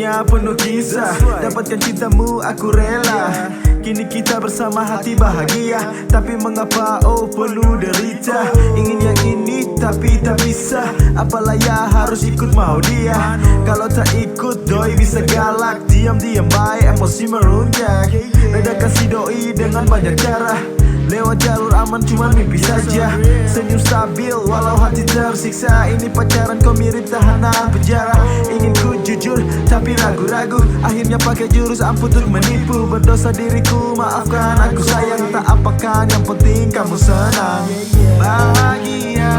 hidupnya penuh kisah. Dapatkan cintamu aku rela. Kini kita bersama hati bahagia. Tapi mengapa oh penuh derita. Ingin yang ini tapi tak bisa. Apalah ya harus ikut mau dia. Kalau tak ikut doi bisa galak. Diam-diam baik emosi merunjak. Reda kasih doi dengan banyak cara. Lewat jalur aman cuma mimpi saja. Senyum stabil walau hati tersiksa. Ini pacaran kau mirip tahanan penjara. Ingin ku jujur tapi ragu-ragu. Akhirnya pakai jurus ampuh untuk menipu. Berdosa diriku maafkan aku sayang. Tak apakan yang penting kamu senang. Bahagia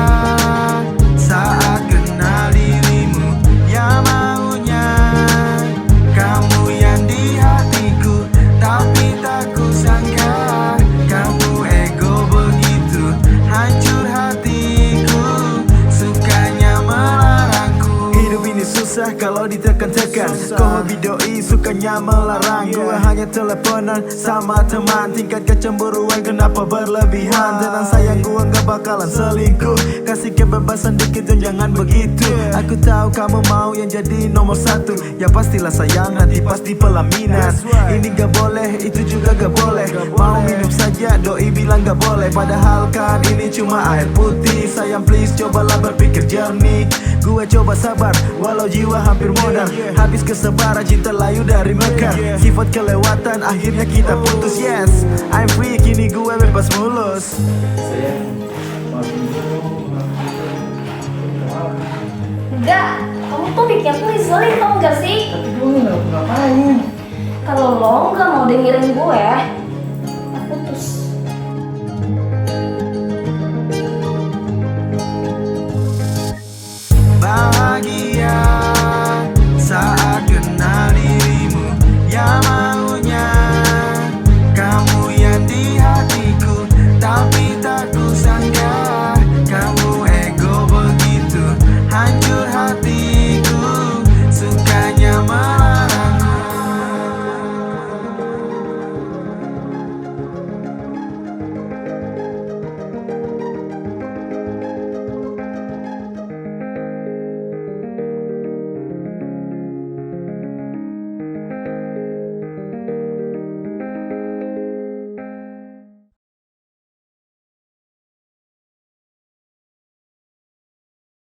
saat kenal dirimu. Ya maunya kamu yang di hatiku. Tapi tak kusangka kamu ego begitu. Hancur hatiku, sukanya melarangku. Hidup ini susah kalau ditekan-tekan. Kau hobi doi sukanya melarang. Gue hanya teleponan sama teman. Tingkat kecemburuan kenapa berlebihan. Tenang sayang gue gak bakalan selingkuh. Kasih kebebasan dikit dan jangan begitu. Aku tahu kamu mau yang jadi nomor satu. Ya pastilah sayang nanti pasti pelaminan. Ini gak boleh itu juga gak boleh. Mau minum saja doi bilang gak boleh. Padahal kan ini cuma air putih. Sayang please cobalah berpikir jernih. Gue coba sabar walau jiwa hampir modal. Habis kesabaran cinta layu dari Mekah. Sifat kelewatan akhirnya kita putus. Yes I'm free kini gue bebas mulus. Enggak, kamu tuh bikin aku ngeselin tau gak sih? Tapi gue gak ngapain. Kalau lo nggak mau dengerin gue,